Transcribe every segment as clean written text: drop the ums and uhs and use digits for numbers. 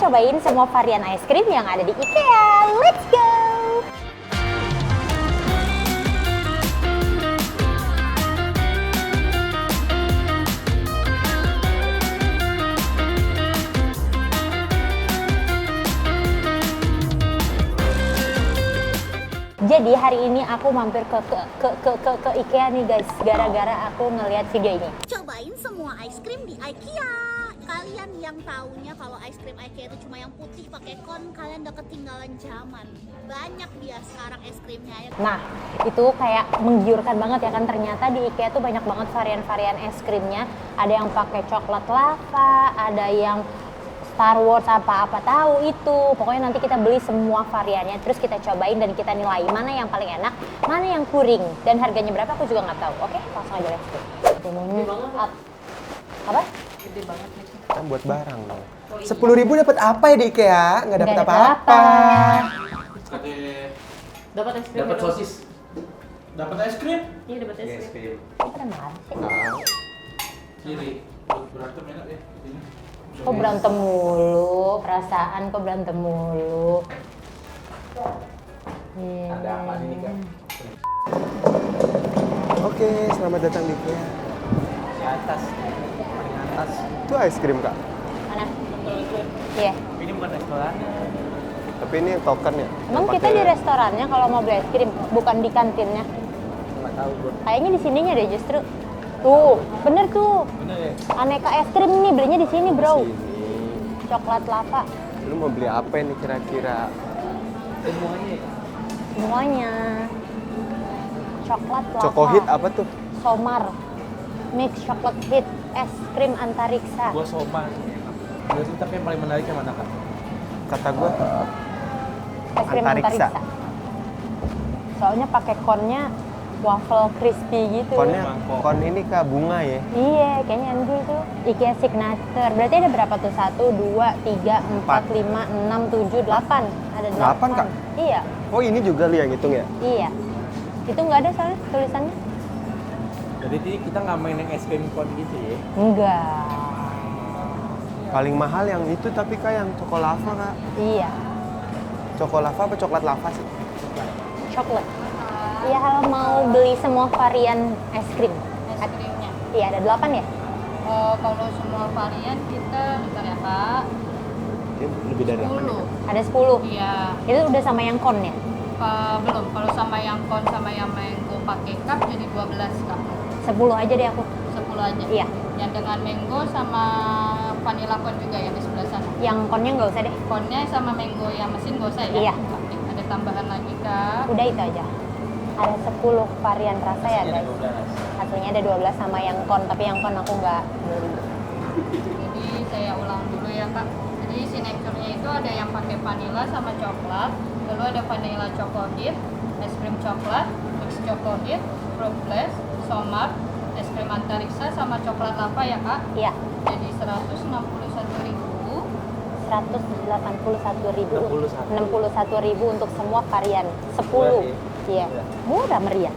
cobain semua varian es krim yang ada di IKEA. Let's go! Jadi hari ini aku mampir ke IKEA nih guys, gara-gara aku ngeliat video ini. Cobain semua es krim di IKEA. Kalian yang taunya kalau es krim IKEA itu cuma yang putih pakai kon, kalian udah ketinggalan zaman. Banyak dia sekarang es krimnya ya. Nah, itu kayak menggiurkan banget ya kan, ternyata di IKEA tuh banyak banget varian-varian es krimnya. Ada yang pakai coklat lava, ada yang Star Wars apa-apa tahu itu. Pokoknya nanti kita beli semua variannya, terus kita cobain dan kita nilai mana yang paling enak, mana yang kuring, dan harganya berapa aku juga nggak tahu. Oke, langsung aja let's go. Gede banget. Apa? Gede banget nih. Kan buat barang dong. Oh, iya. 10.000 dapat apa ya di IKEA? Nggak dapat apa-apa. Dapat es krim. Dapat gitu. sosis. Dapat es krim. Iya, dapat es krim. Ini pada mana sih? Kiri. Buat berantem enak ya. Ini. Kok berantem mulu? Perasaan kok berantem mulu? Ada apa nih Kak? Oke, selamat datang di IKEA. Di atas. Paling atas. Itu es krim, Kak. Mana? Iya. Ini bukan restoran. Tapi ini token ya. Emang Yang kita pakai- di restorannya kalau mau beli es krim, bukan di kantinnya. Enggak tahu gue. Kayaknya di sininya deh justru. Tuh, bener tuh. Bener ya? Aneka es krim nih, belinya di sini, bro. Sini. Coklat lava, Lu mau beli apa nih kira-kira? Semuanya ya? semuanya. Coklat lava. Choco hit apa tuh? Somar. Mix chocolate hit, es krim antariksa. Gua soba. Berarti tapi yang paling menarik yang mana Kak? Kata gua Es krim Antariksa. antariksa. Soalnya pakai konnya waffle crispy gitu. konnya Mangkok. kon ini Kak bunga ya. Iya, kayaknya yang dulu tuh IKEA Signature. Berarti ada berapa tuh? 1, 2, 3, 4, 5, 6, 7, 8. Ada 8. 8, Kak? Iya, Oh ini juga lu yang hitung ya? iya. Itu nggak ada soalnya tulisannya? Jadi kita nggak main yang es krim kon gitu ya? Enggak. Paling mahal yang itu tapi Kak yang Choco lava Kak. Iya, Choco lava apa coklat lava sih? coklat. Iya, kalau mau beli semua varian es krim. Es krimnya. Iya, ada 8 ya? Kalau semua varian kita bentar ya Kak. Ini lebih dari 10. Ada 10. Iya. Itu udah sama yang kon ya? Belum. Kalau sama yang kon sama yang mango pakai cup jadi 12 Kak. 10 aja deh aku. 10 aja. Iya. Yang dengan mango sama vanilla con juga yang di sebelah sana. Yang konnya nggak usah deh. Konnya sama mango yang mesin nggak usah ya? Iya. Oke, ada tambahan lagi Kak. Udah itu aja. Ada 10 varian rasa ya guys. 12. Aslinya ada 12 sama yang kon, tapi yang kon aku nggak beli. Jadi saya ulang dulu ya Kak. Jadi signature-nya itu ada yang pakai vanilla sama coklat, lalu ada vanilla choco hit, es krim coklat, mix choco hit, fruit blast, somar, es krim antariksa sama coklat lava ya Kak. Iya, Jadi 161.000. 61.000 untuk semua varian. 10. Iya. Murah meriah.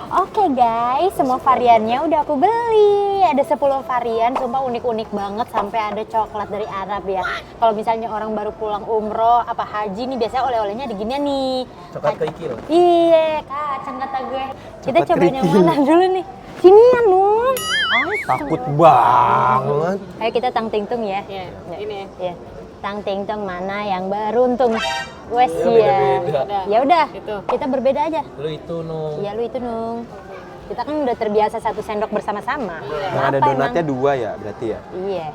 Oke guys, semua variannya udah aku beli. Ada 10 varian, sumpah unik-unik banget, sampai ada coklat dari Arab ya. Kalau misalnya orang baru pulang umroh apa haji nih, biasanya oleh-olehnya diginian nih. Coklat kerikil. Iya, kacang kata gue. Kita Coklat cobain yang kerikil. mana dulu nih? Sinian dong. Takut banget. Ayo kita tang ting tung ya. Iya, Ya. ini. Ya. Tang ting tung mana yang beruntung? Wes Ya, ya. beda-beda. Ya udah, Itu. kita berbeda aja. Lu itu no. Iya lu itu nung. Kita kan udah terbiasa satu sendok bersama-sama. Yang ada Kenapa donatnya emang? 2 ya berarti ya? Iya.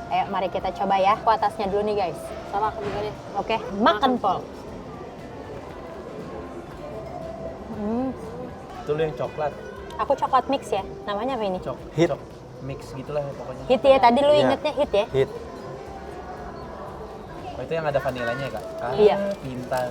Ayo mari kita coba ya. Aku atasnya dulu nih guys. Sama aku juga deh. Oke, makan Pol. Itu lu yang coklat. Aku coklat mix ya. Namanya apa ini? Hit. Mix gitulah pokoknya. Hit ya. Tadi lu Iya. ingetnya hit ya? Hit. Oh, itu yang ada vanilanya ya Kak? Iya. Pintar.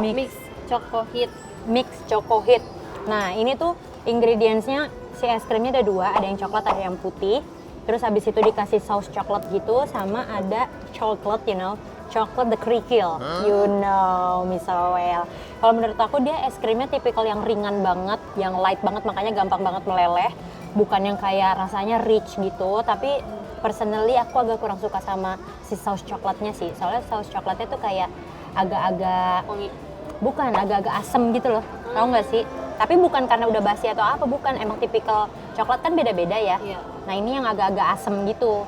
Mix choco hit. Mix choco hit. Nah, ini tuh ingredientsnya si es krimnya ada 2, ada yang coklat, ada yang putih. Terus habis itu dikasih saus coklat gitu, sama ada chocolate, you know. Chocolate the kerikil, you know me so well. Kalau menurut aku dia es krimnya tipikal yang ringan banget, yang light banget, makanya gampang banget meleleh. Bukan yang kayak rasanya rich gitu, tapi personally aku agak kurang suka sama si saus coklatnya sih. Soalnya saus coklatnya tuh kayak agak-agak Wangi. bukan, agak-agak asem gitu loh. Tahu nggak sih? Tapi bukan karena udah basi atau apa, bukan. Emang tipikal coklat kan beda-beda ya. Iya. Nah ini yang agak-agak asem gitu.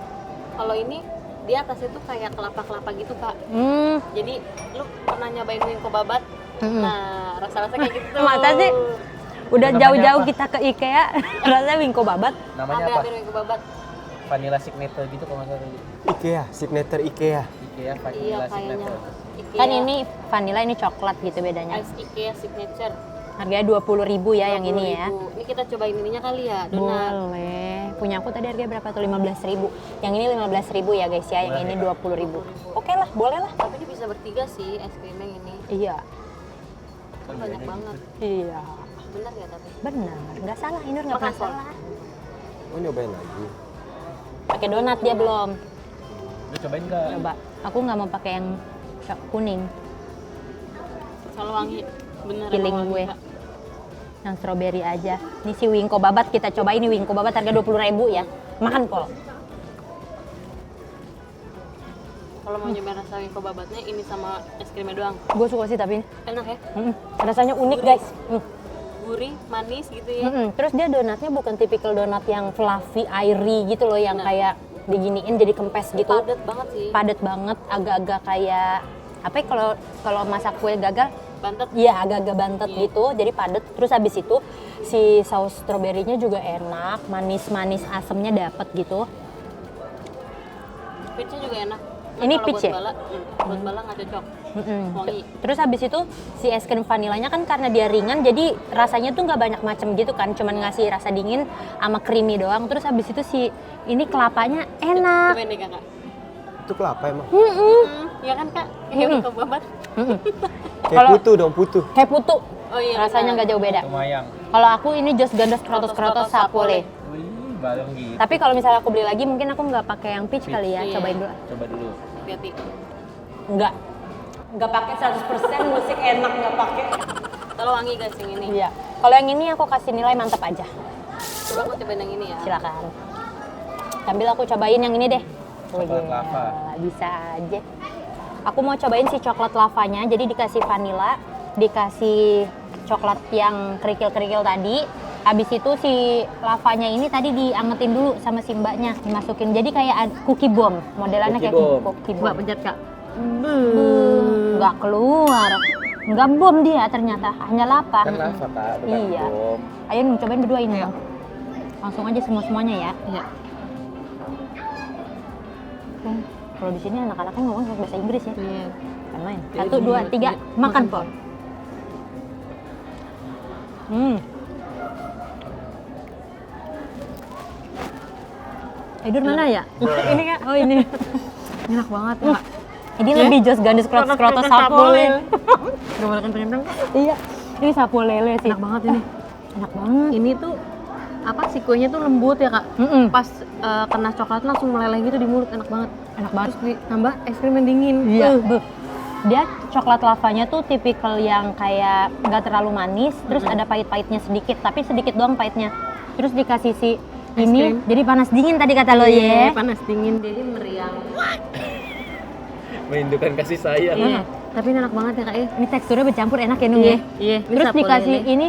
Kalau ini di atasnya tuh kayak kelapa-kelapa gitu kak. Jadi lu pernah nyobain wingko babat? Nah rasa-rasa kayak gitu tuh. Masa sih? Udah Namanya jauh-jauh apa? kita ke IKEA, rasanya wingko babat. Namanya Ada apa? wingko babat. Vanilla signature gitu kalau nggak salah. IKEA, signature IKEA. IKEA Iya vanilla kayaknya. signature. Ikea, Kan ini vanilla, ini coklat gitu bedanya. Ice Ikea signature. Harganya 20.000 ya yang ini ya. 20.000. Ini kita cobain ininya kali ya, donat. Boleh. Punya aku tadi harganya berapa tuh? 15.000. Yang ini 15.000 ya guys ya, yang ini 20.000. Oke lah, boleh lah. Tapi ini bisa bertiga sih es krimnya ini. Iya. Kan banyak banget. Iya. Bener ya tapi? Benar, nggak salah, Inur nggak pernah Makan, Pol. salah. Oh nyobain lagi. Pakai donat dia belum. Lu cobain nggak? Coba. Aku nggak mau pakai yang kuning, Kalau wangi bener feeling emang wangi, gue. Kak. Yang strawberry aja. Ini si wingko babat kita cobain, ini wingko babat harga 20.000 ya. Makan Pol. Kalau mau nyobain rasa wingko babatnya ini sama es krimnya doang. Gue suka sih tapi ini. Enak ya? Rasanya unik guys. Gurih, manis gitu ya. Terus dia donatnya bukan tipikal donat yang fluffy, airy gitu loh, yang Nah. kayak diginiin jadi kempes gitu. Padat banget sih. Padat banget, agak-agak kayak apa ya, kalau masak kue gagal, Bantet. iya agak-agak bantet Iya. gitu, jadi padat. Terus habis itu si saus stroberinya juga enak, manis-manis asemnya dapet gitu. Peachnya juga enak. Ini kalau peach buat ya? bala, buat bala nggak cocok. Wangi. Terus habis itu si es krim vanilanya kan karena dia ringan, jadi rasanya tuh nggak banyak macam gitu kan, cuman ngasih rasa dingin sama creamy doang. Terus habis itu si ini kelapanya enak. Cobain deh kakak. Itu kelapa emang. Iya kan kak? Kayak wingko babat. Kayak Kalau- putu dong, putu. Kayak putu. Oh iya. Rasanya benar. nggak jauh beda. Lumayan. Kalau aku ini Jos Gandos Krotos-Krotos Sapole. Wih, bareng gitu. Tapi kalau misalnya aku beli lagi mungkin aku nggak pakai yang peach kali ya. Iya. Cobain dulu. Coba dulu. Hati-hati. Nggak pakai 100% musik enak nggak pakai. Kalau wangi guys yang ini. Iya. Kalau yang ini aku kasih nilai mantap aja. Coba aku cobain yang ini ya. Silakan. Sambil aku cobain yang ini deh. Coklat Iya, lava. bisa aja. Aku mau cobain si coklat lavanya. Jadi dikasih vanilla, dikasih coklat yang kerikil-kerikil tadi. Habis itu si lavanya ini tadi diangetin dulu sama si mbaknya, dimasukin. Jadi kayak cookie bomb, modelannya Cookie kayak bomb. cookie Coba bomb. pencet kak. Nggak keluar. Nggak bom dia ternyata, hanya lava. Kan lava kak, bukan Iya. bom. Ayo cobain berdua ini dong. Langsung aja semua-semuanya ya. Iya. Kalau di sini anak-anaknya ngomong bahasa Inggris ya. Iya. Kan main. Jadi 1, 2, 3, makan Pol. Tidur mana ya? Ini kan, oh ini. Enak banget ya kak. Ini lebih Jos Gandos Krotos Sapole. Gak mau makan penyedang. Iya, ini sapolele sih. Enak banget ini. Enak banget. Ini tuh apa sih kuenya tuh lembut ya kak. Pas Kena coklat langsung meleleh gitu di mulut, enak banget. enak banget. Terus ditambah es krim yang dingin. Iya. Dia coklat lavanya tuh tipikal yang kayak nggak terlalu manis, terus ada pahit-pahitnya sedikit, tapi sedikit doang pahitnya. Terus dikasih si ini, krim. jadi panas dingin tadi kata lo Iya, ya. panas dingin jadi meriang. Merindukan kasih sayang. Iya. Tapi ini enak banget ya kak ya. Ini teksturnya bercampur enak ya Nung ya. Iya. Terus dikasih ini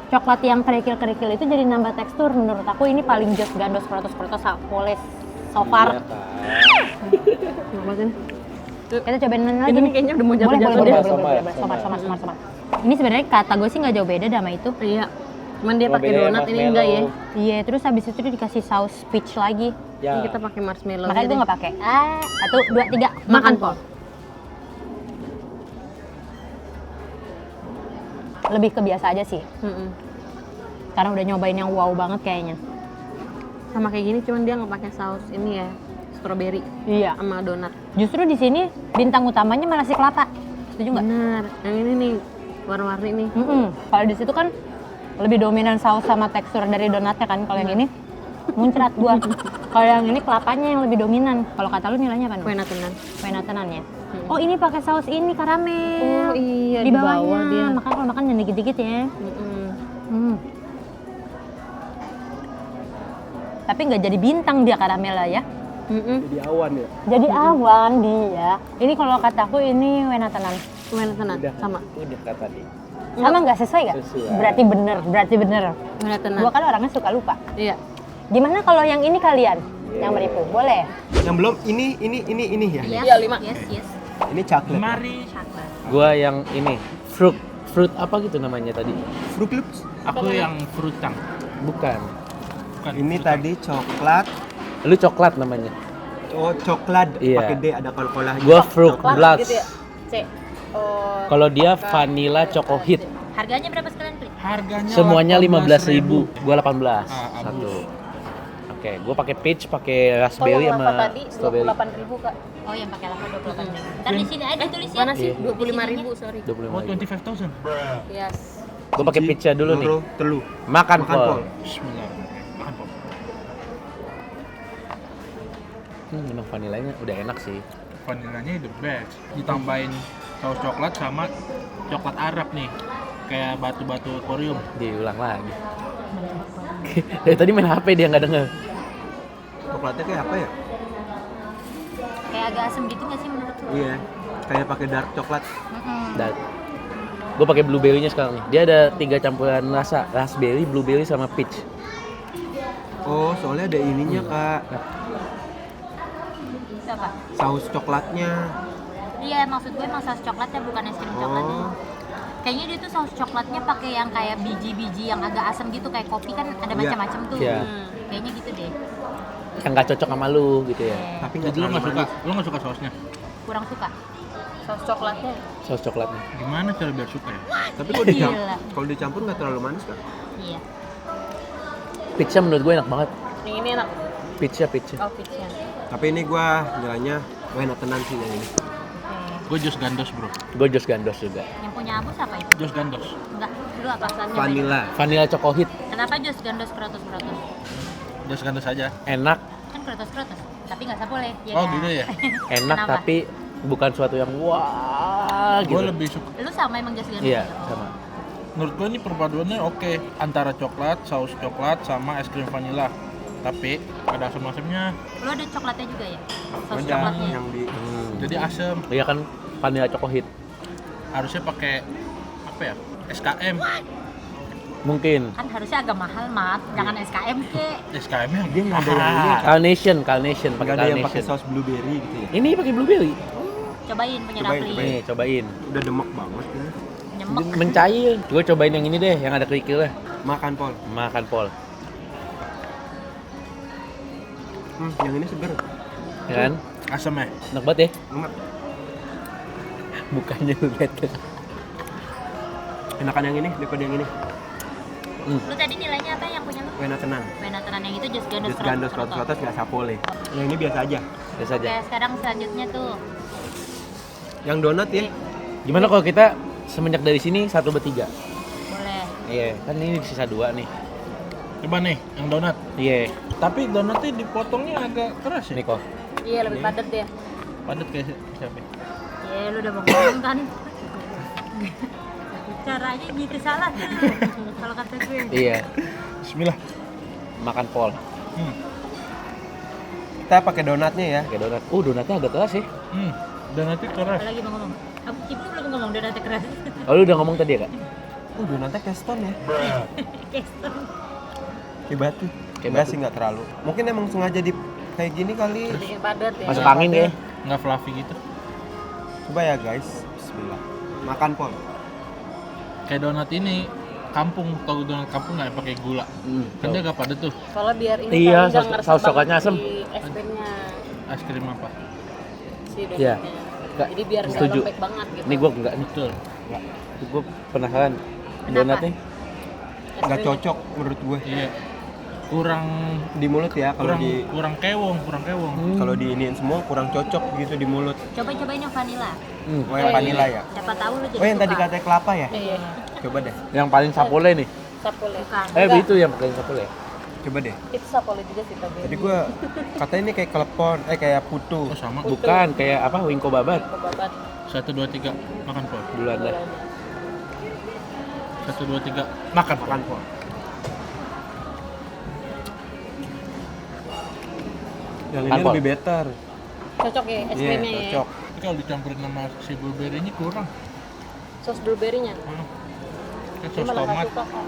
coklat yang kerikil-kerikil itu jadi nambah tekstur. Menurut aku ini paling Jos Gandos Krotos Sapole so far. Iya, Kak. Enak banget ini. Kita cobain lagi. Ini kayaknya udah mau boleh, jatuh-jatuh boleh, deh. boleh, boleh, boleh. Somar. Ini sebenarnya kata gue sih nggak jauh beda sama itu. Iya. Cuman dia Cuma pakai bedanya donat ini enggak ya. marshmallow. Iya, terus habis itu dia dikasih saus peach lagi. Ya. Ini kita pakai marshmallow. Makanya gue nggak pakai. 1, 2, 3, Makan makan Pol. Lebih ke biasa aja sih, karena udah nyobain yang wow banget kayaknya. Sama kayak gini cuman dia nggak pakai saus ini ya. Strawberry Iya. sama donat. Justru di sini bintang utamanya malah si kelapa. Setuju nggak? Benar. Yang ini nih warna-warni nih. Kalau di situ kan lebih dominan saus sama tekstur dari donatnya kan. Kalau yang ini muncrat gua. Kalau yang ini kelapanya yang lebih dominan. Kalau kata lu nilainya apa? Kue natenan. Kue natenan ya. Oh ini pakai saus ini karamel. Oh iya, di di bawahnya. bawah dia. Makanya kalau makan jangan dikit-dikit ya. Hmm. Tapi nggak jadi bintang dia karamel lah ya. Jadi awan ya. Jadi awan dia. Ini kalau kataku ini kue natenan. Kue natenan sama. Udah kata tadi. Sama nggak sesuai nggak? Sesuai. Berarti bener. Kue natenan. Gua kan orangnya suka lupa. Iya. Gimana kalau yang ini kalian? Yang beripu, boleh? Yang belum ini ya. Iya, 5. Yes. Ini coklat. Mari. Gua yang ini fruit apa gitu namanya tadi? Fruit Loops. Aku yang frutang. Bukan. Ini tadi coklat. Lu coklat namanya. Oh, coklat Iya. pakai D ada kol-kolah. Gua fruit blast. Gitu ya? C. Oh. Kalau dia vanilla choco hit. Harganya berapa sekalian, Klik? Harganya Semuanya 15.000. Gua 18. Ah, Satu. Oke, gua pakai peach, pakai raspberry Kalau sama tadi strawberry. 28.000 Kak. Oh, yang pakai lava 28.000. Ntar di sini ada tulis ya. Mana sih? Iya. 25.000, sorry. 25.000. Oh, 25.000. Yes. Gua pakai peachnya dulu nih. Telu. Makan, Makan Pol. Pol. Bismillahirrahmanirrahim. Makan Pop. Emang vanilanya udah enak sih. Vanilanya the best. Ditambahin saus coklat sama coklat Arab nih. Kayak batu-batu akuarium. Diulang lagi. Dari tadi main HP dia nggak denger. Coklatnya kayak apa ya? Kayak agak asem gitu nggak sih menurut lu? Iya. Kayak pakai dark coklat. Dan gue pakai blueberry-nya sekarang nih. Dia ada 3 campuran rasa, raspberry, blueberry sama peach. Oh, soalnya ada ininya, Kak. Itu apa? Saus coklatnya. Iya, maksud gue emang saus coklatnya bukan es krim coklatnya. Oh. Kayaknya dia tuh saus coklatnya pakai yang kayak biji-biji yang agak asam gitu, kayak kopi kan ada Iya. macam-macam tuh. Iya. Kayaknya gitu deh. Yang nggak cocok sama lu gitu ya. Tapi nggak Jadi lu nggak terlalu suka, manis. lu nggak suka sausnya? Kurang suka. Saus coklatnya. Saus coklatnya. Gimana cara biar suka ya? Tapi Gila. kalau dicampur nggak terlalu manis, Kak. Iya. Peachnya menurut gue enak banget. Yang ini enak. Peachnya. Oh, peachnya. Tapi ini gua nilainya enak tenan sih yang ini. Gue jus gandos bro. Gue jos gandos juga. Yang punya Abus apa itu? Jus gandos. Enggak, dulu apa? Vanilla. Vanilla choco hit Kenapa jus gandos krotos-krotos? Jus gandos aja. enak, Kan krotos-krotos, tapi nggak boleh. Ya Oh kan? gitu ya? enak Kenapa? tapi bukan suatu yang wah gitu. Gue lebih suka. Lu sama emang jus gandos? Iya, gitu? sama. Menurut gue ini perpaduannya oke antara coklat, saus coklat sama es krim vanila. Tapi ada asam-asamnya. Lu ada coklatnya juga ya? Saus Ada coklatnya. yang di Jadi asam. Iya kan vanilla choco hit. Harusnya pakai apa ya? SKM. Mungkin Kan harusnya agak mahal, Mat. Jangan SKM ke. SKM nya dia nggak ada yang ini, Kak. Carnation, Nggak pakai ada yang pakai carnation. saus blueberry gitu ya. Ini pakai blueberry. Cobain punya Cobain, Rafli. Nih, cobain. Udah demek banget ini. Nyemek. Mencair. Gue cobain yang ini deh, yang ada kerikilnya. Makan Pol. Makan Pol. Yang ini seger. Ya kan? asam ya. Enak banget ya. Enak. Bukannya lu lihat. Enakan yang ini daripada yang ini. Lu tadi nilainya apa yang punya lu? Enak tenang. Wenatenan yang itu jus gandos. Jus gandos krotos nggak sapole. Yang ini biasa aja. Biasa aja. Oke, sekarang selanjutnya tuh. Yang donat ya. Gimana kalau kita semenjak dari sini 1/3? Boleh. Iya, kan ini sisa 2 nih. Coba nih yang donat. Iya, Tapi donatnya dipotongnya agak keras ya. nih kok. Iya, lebih padat dia. Padat kayak siapa? Ya lu udah mau ngomong kan. Caranya gitu salah. Kalau kata gue. Iya, Bismillah. makan Pol. Kita pakai donatnya ya. Pakai donat. Donatnya agak keras sih. Donatnya keras. Apa lagi mau ngomong? Ibu belum ngomong udah nanti keras. Oh, lu udah ngomong tadi ya, Kak? Donatnya kayak stone ya. Keston. Kayak batu. Kayak Enggak batu. sih, nggak terlalu. Mungkin emang sengaja di kayak gini kali. Bikin padat ya. Masuk angin ya. Nggak fluffy gitu. Coba ya guys. Bismillah. Makan Pol. Kayak donat ini kampung, tau donat kampung nggak yang pakai gula? Kan dia agak padat tuh. Soalnya biar ini Iya, kan nggak saus- ngeresep saus banget coklatnya asem. di es krimnya Es krim apa? si Iya. donatnya. Nggak, Jadi biar nggak setuju. lembek banget gitu. Ini gua enggak nih. Betul. Gua penasaran. Donatnya Es Nggak krim. cocok menurut gue. Iya. Kurang Di mulut ya kalau kurang di kurang kewong, kurang kewong. kalau diiniin semua kurang cocok gitu di mulut. Cobain yang vanilla. Oh yang vanilla ya. Siapa tahu lu jadi Oh yang tadi suka. katanya kelapa ya. Iya. Coba deh. yang paling sapole nih. Sapole. Bukan. Itu yang paling sapole. Coba deh. Itu sapoli juga sih tapi. Tadi gua katanya ini kayak klepon, kayak putu. Oh sama. Bukan kayak apa wingko babat. Kebabat. 1, 2, 3 makan pol. Duluan dah. 1, 2, 3 makan pol. Yang ini Tanpol. lebih better. Cocok ya es Iya, krimnya ya. cocok. Tapi kalau dicampurin sama si blueberry-nya kurang. Sos blueberry-nya. Kan Ini sos malah nggak tomat. suka, Kak.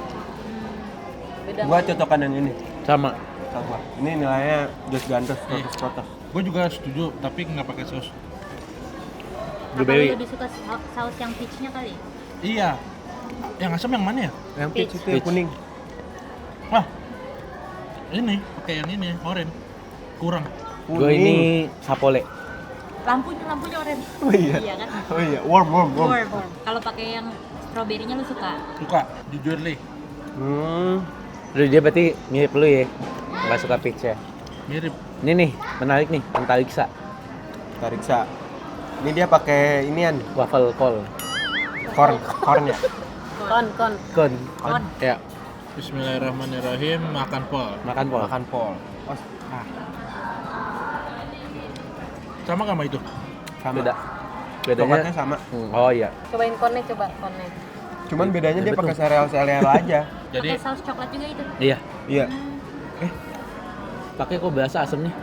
Beda. Gua cocokan yang ini. Sama. Tahu gua. Ini nilainya Dos Gandos Iya. 100%. Gue juga setuju, tapi nggak pakai saus. Blueberry. Apa lu lebih suka saus yang peach-nya kali? Iya. Yang asam yang mana ya? Yang peach itu yang Peach. kuning. Wah. Ini pakai yang ini, orange. Kurang. Gue ini sapole. Lampunya orange. Oh iya. Iya kan? Oh iya, warm. Warm. Kalau pakai yang stroberinya lu suka? Suka, jujur li. Udah dia berarti mirip lu ya. Nggak suka peach ya. Mirip. Ini nih, menarik nih, Antariksa. Tariksa. Ini dia pakai inian, Waffle cone. cornnya. Kon. Kon. Ya, Bismillahirrahmanirrahim, makan pol. makan pol. Makan pol. Oh, Sama gak sama itu? sama. Beda. Coklatnya Bedanya. sama. Oh iya. Cobain konnya coba konnya. Cuman bedanya dia Betul. pakai sereal-sereal aja. Jadi Pakai saus coklat juga itu. Iya. Iya. Pakai kok berasa asemnya?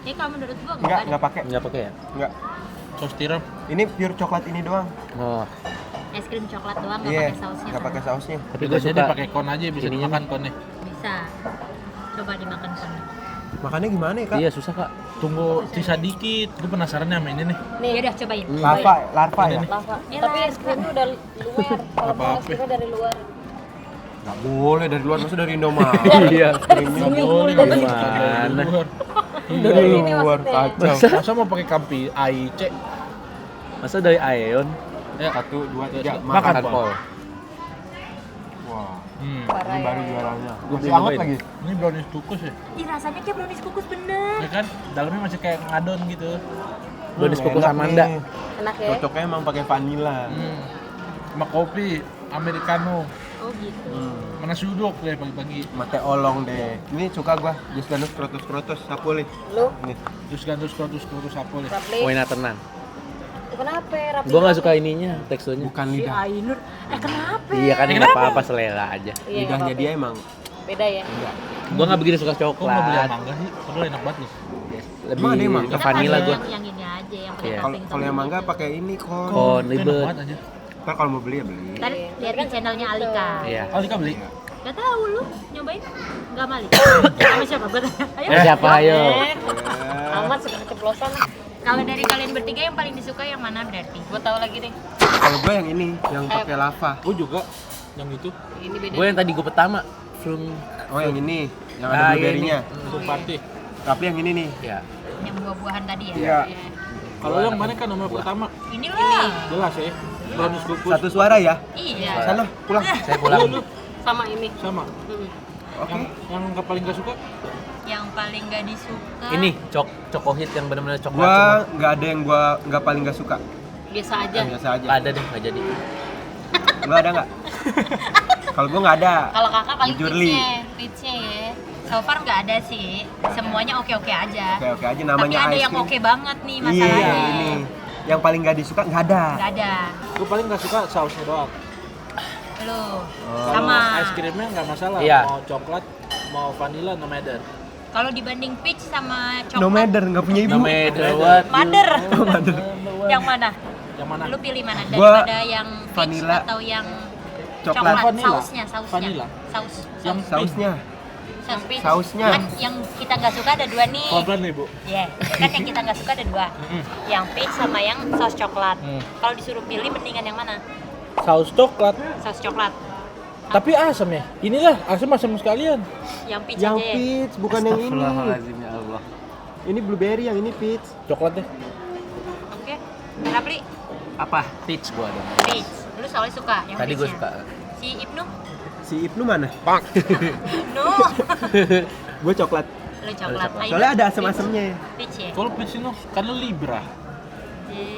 Kalau menurut gua Enggak pakai. Enggak pakai ya? Enggak. saus tiram. Ini pure coklat ini doang. Oh, Es krim coklat doang, nggak Iya. pakai sausnya. Enggak pakai sausnya. tapi gue Jadi suka pakai kon aja bisa ininya dimakan konnya. Bisa. Coba dimakan sama. Makannya gimana ya, Kak? Iya, susah, Kak. Tunggu sisa dikit. Gue penasaran sama ini nih. Nih, Ya udah cobain. Larva ya? Ini nih. lava. Ini Tapi lava. es krimnya udah luar. Kalau mau es krimnya dari luar. Enggak boleh dari luar, maksudnya dari Indomaret. Iya. Krimnya Boleh Gimana? dari luar. dari Ini luar maksudnya. kacau. Masa mau pakai kampi AIC? Masa dari Aeon? Ya. 1, 2, 3 Makan, makan. Makan pol. Wah, Parah ini ya. baru jualannya. Gua Masih belum hangat nyobain. lagi. Ini brownies kukus ya? Ih, rasanya kayak brownies kukus bener. Ya kan? Dalamnya masih kayak ngadon gitu. Brownies kukus enak Amanda. nih. Enak ya. Cocoknya emang pakai vanilla. Sama kopi americano. Oh gitu. Mana suduk deh pagi-pagi. Mate olong deh. Ini suka gua. Jus Gandos krotos-krotos sapuli. Lu Nih. Terus gantus apa nih? Rapli. Wina tenang. Kenapa Rapli? Gue nggak suka ininya, teksturnya. Bukan Si lidah. Ainur. Kenapa? Iya kan, nggak apa-apa selera aja. Iya, Lidahnya nggak dia emang apa-apa. Beda ya. enggak. Gue nggak begitu suka Kok nggak beli coklat. yang mangga sih? Padahal enak banget loh. Lebih Emang ada yang mangga? ke vanilla gue. Yang ini aja, yang pakai Iya. topping. Kalau yang mangga pakai ini Kon kon. Oh, Itu enak ribet. banget aja. Ntar kalau mau beli ya beli. Ntar lihat di channelnya Alika. Iya. Alika beli? Gak tahu lu nyobain? Gak mali. Sama siapa? Ayo. Siapa ayo? Amat suka keceplosan. Kalau dari kalian bertiga yang paling disuka yang mana berarti? Gua tahu lagi nih. Kalau gua yang ini, yang pakai lava. Gue juga. Yang itu. Ini beda. Gue yang tadi gue pertama. Flung. Oh yang ini, yang Ah, ada iya blueberry-nya. Sumpati. Tapi yang ini nih. Ya. Yang buah-buahan tadi ya? Iya. Kalau yang mana kan nomor pertama? Ini lah. Jelas ya. Brownies kukus. Satu suara ya. Iya. Sana pulang. Saya pulang. Lu Sama ini. sama. Oke. Yang paling gak suka? Yang paling gak disuka. Ini Choco Hit yang benar-benar coklat Gua semua. nggak ada yang gua nggak paling nggak suka. Biasa aja. Yang biasa aja. Nggak ada deh, nggak jadi. Lu ada nggak? Kalau gua nggak ada. Kalau kakak paling Jujur, Li. peach-nya ya. So far nggak ada sih. Semuanya oke-oke aja. Oke aja Tapi namanya ada ice yang cream. oke banget nih Iya masalahnya. ini. Yang paling nggak disuka nggak ada. Nggak ada. Gue paling gak suka sausnya doang. Lu. Oh. Sama. Kalau es krimnya nggak masalah. Iya. Mau coklat, mau vanilla, no matter. Kalau dibanding peach sama coklat. No matter nggak punya ibu. No matter what. Mader. Matter. Yang mana? Yang mana? Lu pilih mana? Gua Daripada yang peach vanilla. atau yang Coklat. coklat? Vanilla. Sausnya. Vanilla. Saus. Yang Sausnya. Saus peach. sausnya. Kan yang kita nggak suka ada dua nih. Komplit nih bu. Iya, kan yang kita nggak suka ada dua. Yang peach sama yang saus coklat. Hmm. Kalau disuruh pilih mendingan yang mana? Saus coklat. Saus coklat. Tapi asam ya. Inilah asam sekalian. Yang peach Yang aja ya. peach bukan yang ini. Astagfirullahaladzim, ya Allah. Ini blueberry, yang ini peach. Coklatnya. Oke. Rapli, Apa? Peach gua ada. peach. Lu soalnya suka yang Tadi gue peach-nya. suka. Si Ibnu? Si Ibnu mana? Ibnu. Gue coklat. Lu coklat. Ayo, Soalnya ada asam-asamnya. peach ya. Kalau peach ini kan lu Libra.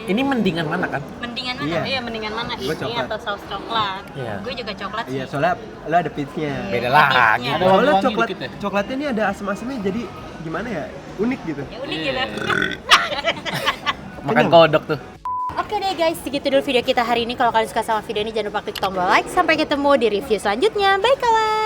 Ini mendingan mana kan? Mendingan mana? Iya. Iya, mendingan mana? Gua Ini coklat. atau saus coklat? Iya. Gue juga coklat sih. Iya, soalnya lo ada peach-nya. Beda lagi. Ada Soalnya wangi-wangi coklat, dikit ya? coklatnya ini ada asam-asamnya jadi gimana ya? Unik gitu. Ya unik gitu. Makan kodok tuh. Oke deh guys, segitu dulu video kita hari ini. Kalau kalian suka sama video ini jangan lupa klik tombol like. Sampai ketemu di review selanjutnya. Bye kawan.